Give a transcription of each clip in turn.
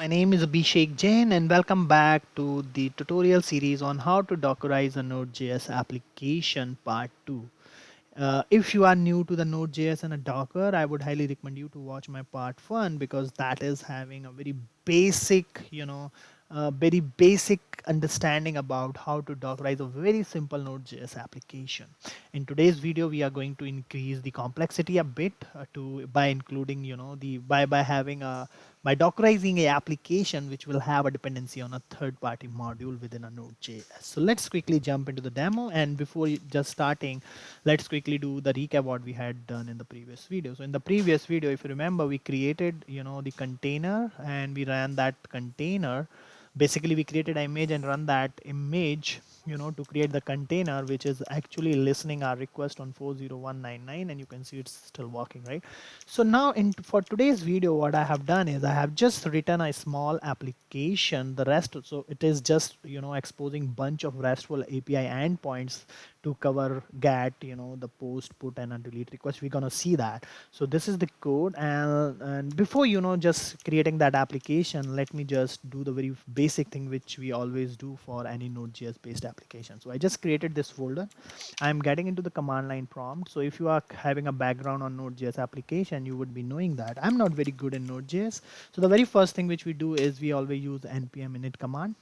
My name is Abhishek Jain and welcome back to the tutorial series on how to Dockerize a Node.js application part 2. If you are new to the Node.js and a Docker, I would highly recommend you to watch my part 1 because that is having a very basic, very basic understanding about how to Dockerize a very simple Node.js application. In today's video, we are going to increase the complexity a bit to by including, the by having a by Dockerizing a application which will have a dependency on a third-party module within a Node.js. So let's quickly jump into the demo, and before just starting, let's quickly do the recap what we had done in the previous video. So in the previous video, if you remember, we created the container and we ran that container. Basically, we created an image and run that image to create the container which is actually listening our request on 40199, and you can see it's still working, right? So now for today's video, what I have done is I have just written a small application. The rest, so it is just exposing bunch of RESTful API endpoints to cover get the post, put, and a delete request. We're gonna see that. So this is the code, and before just creating that application, let me just do the very basic thing which we always do for any Node.js based application. So I just created this folder. I'm getting into the command line prompt. So if you are having a background on Node.js application, you would be knowing that I'm not very good in Node.js. So the very first thing which we do is we always use Npm Init Command.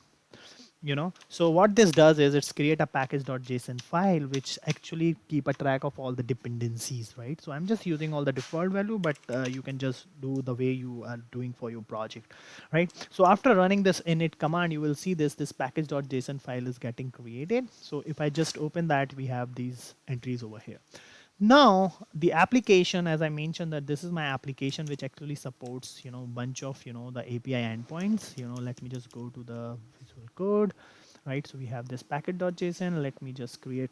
So what this does is it's create a package.json file which actually keep a track of all the dependencies, right? So I'm just using all the default value, but you can just do the way you are doing for your project, right? So after running this init command, you will see this package.json file is getting created. So if I just open that, we have these entries over here. Now the application, as I mentioned, that this is my application which actually supports bunch of the API endpoints. Let me just go to the visual code, right? So we have this package.json. Let me just create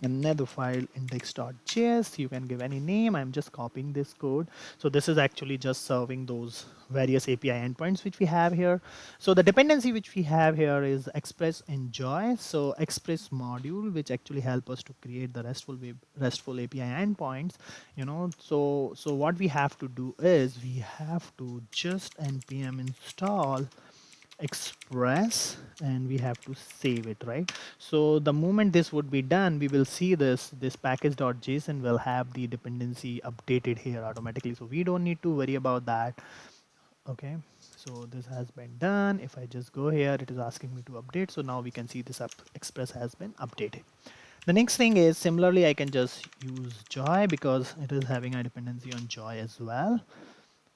another file, index.js. You can give any name. I'm just copying this code. So this is actually just serving those various API endpoints which we have here. So the dependency which we have here is express enjoy. So express module which actually help us to create the RESTful API endpoints. So what we have to do is we have to just npm install express, and we have to save it, right? So the moment this would be done, we will see this package.json will have the dependency updated here automatically, so we don't need to worry about that. Okay, so this has been done. If I just go here, it is asking me to update. So now we can see this express has been updated. The next thing is similarly I can just use joy because it is having a dependency on joy as well.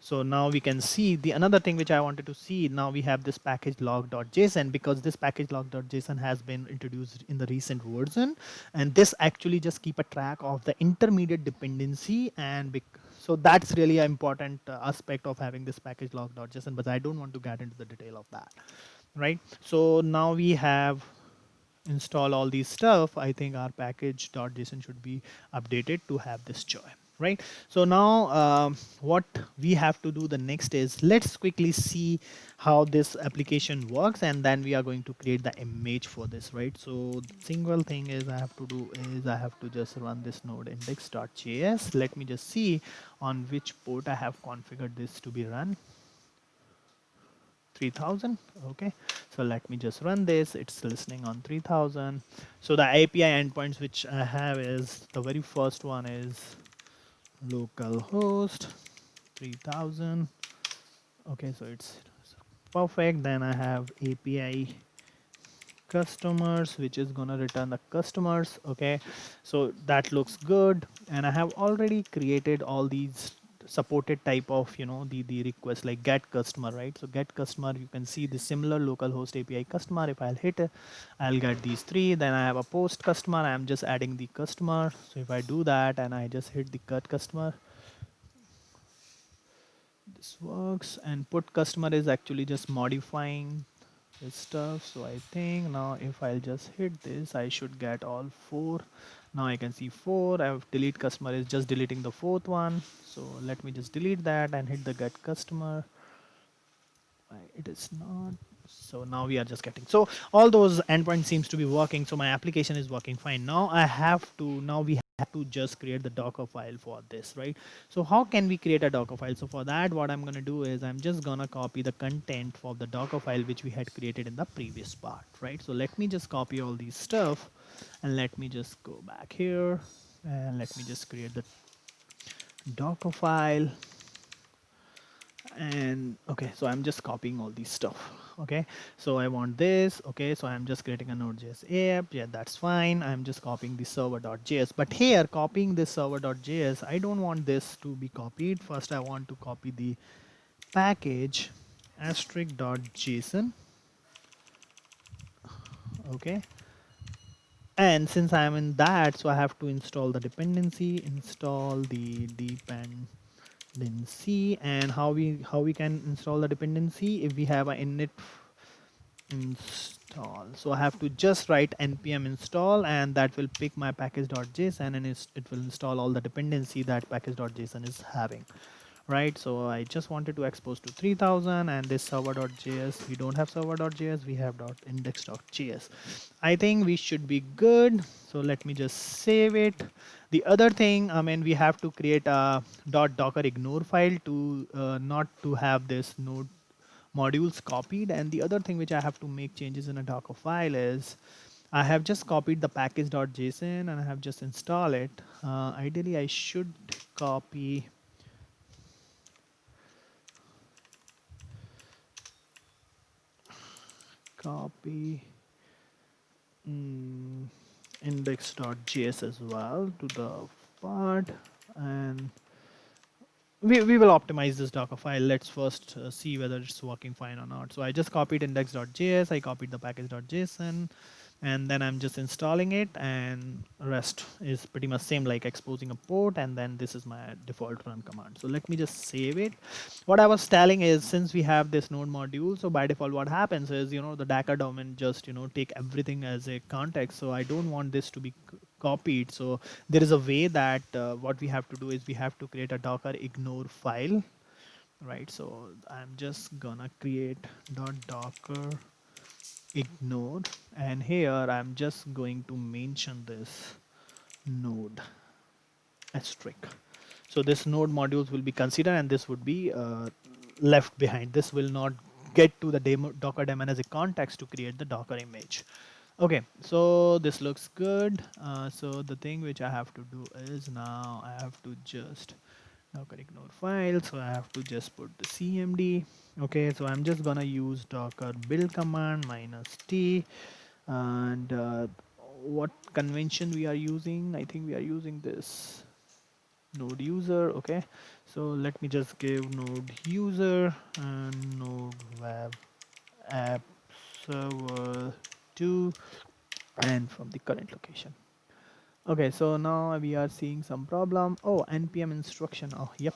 So now we can see the another thing which I wanted to see. Now we have this package-lock.json because this package-lock.json has been introduced in the recent version, and this actually just keep a track of the intermediate dependency, and so that's really an important aspect of having this package-lock.json, but I don't want to get into the detail of that, right? So now we have install all these stuff. I think our package.json should be updated to have this joy, right? So now what we have to do the next is let's quickly see how this application works, and then we are going to create the image for this, right? So the single thing is I have to do is I have to just run this node index.js. Let me just see on which port I have configured this to be run. 3000. Okay, so let me just run this. It's listening on 3000. So the API endpoints which I have is the very first one is localhost 3000. Okay, so it's perfect. Then I have API customers which is gonna return the customers. Okay, so that looks good, and I have already created all these supported type of the request like get customer, right? So get customer, you can see the similar localhost API customer. If I'll hit it, I'll get these three. Then I have a post customer. I'm just adding the customer. So if I do that and I just hit the cut customer, this works. And put customer is actually just modifying this stuff. So I think now if I'll just hit this, I should get all four. Now I can see four. I have delete customer is just deleting the fourth one. So let me just delete that and hit the get customer. It is not. So now we are just getting, so all those endpoints seems to be working. So my application is working fine. Now I have to, now we have to just create the Docker file for this, right? So how can we create a Docker file? So for that, what I'm going to do is I'm just going to copy the content of the Docker file which we had created in the previous part, right? So let me just copy all these stuff and let me just go back here and let me just create the Docker file. And okay, so I'm just copying all these stuff. Okay, so I want this. Okay, so I'm just creating a node.js app. Yeah, that's fine. I'm just copying the server.js, but here copying this server.js, I don't want this to be copied. First I want to copy the package *.json. Okay, and since I'm in that, so I have to install the dependency, install the dependency. And how we can install the dependency? If we have a init install, so I have to just write npm install, and that will pick my package.json, and it will install all the dependency that package.json is having, right? So I just wanted to expose to 3000, and this server.js, we don't have server.js, we have .index.js. I think we should be good. So let me just save it. The other thing, I mean, we have to create a .dockerignore file to not to have this node modules copied. And the other thing which I have to make changes in a Docker file is I have just copied the package.json and I have just installed it. Ideally, I should copy index.js as well to the part, and we will optimize this Docker file. Let's first see whether it's working fine or not. So I just copied index.js, I copied the package.json, and then I'm just installing it, and rest is pretty much same, like exposing a port, and then this is my default run command. So let me just save it. What I was telling is, since we have this node module, so by default what happens is, the Docker domain just take everything as a context. So I don't want this to be copied. So there is a way that what we have to do is we have to create a docker ignore file, right? So I'm just gonna create .docker ignore, and here I'm just going to mention this node asterisk. So this node modules will be considered, and this would be left behind. This will not get to the Docker daemon as a context to create the Docker image. Okay, so this looks good. So the thing which I have to do is, now I have to just docker ignore file. So I have to just put the cmd. Okay, so I'm just gonna use docker build command -t, and what convention we are using? I think we are using this node user. Okay, so let me just give node user and node web app server 2, and from the current location. Okay, so now we are seeing some problem. Oh, npm instruction. Oh, yep.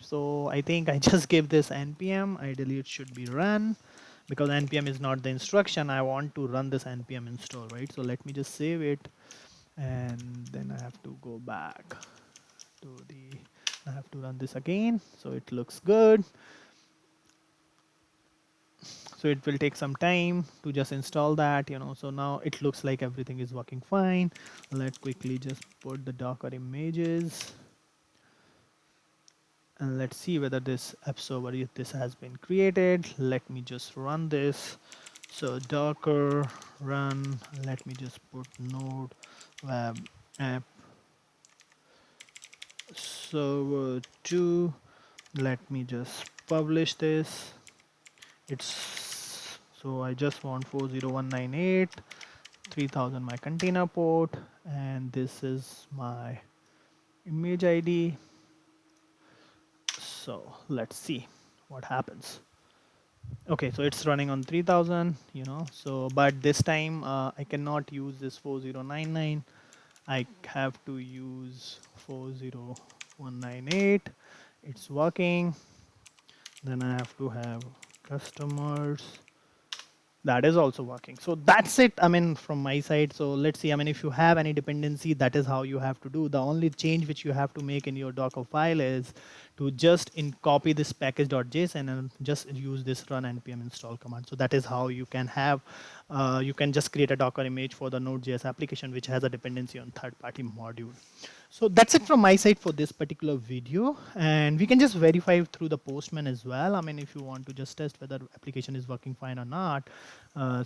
So I think I just gave this npm. Ideally it should be run, because npm is not the instruction. I want to run this npm install, right? So let me just save it, and then I have to go back to I have to run this again. So it looks good. So it will take some time to just install that, so now it looks like everything is working fine. Let's quickly just put the docker images, and let's see whether this app server, if this has been created. Let me just run this. So docker run, let me just put node web app server 2. Let me just publish this. It's, so I just want 40198 3000 my container port, and this is my image ID. So let's see what happens. Okay, so it's running on 3000, so but this time I cannot use this 4099. I have to use 40198. It's working. Then I have to have customers. That is also working. So that's it, I mean, from my side. So let's see, I mean, if you have any dependency, that is how you have to do. The only change which you have to make in your Docker file is to just copy this package.json and just use this run npm install command. So that is how you can have you can just create a Docker image for the Node.js application which has a dependency on third-party module. So that's it from my side for this particular video, and we can just verify through the Postman as well. I mean, if you want to just test whether application is working fine or not.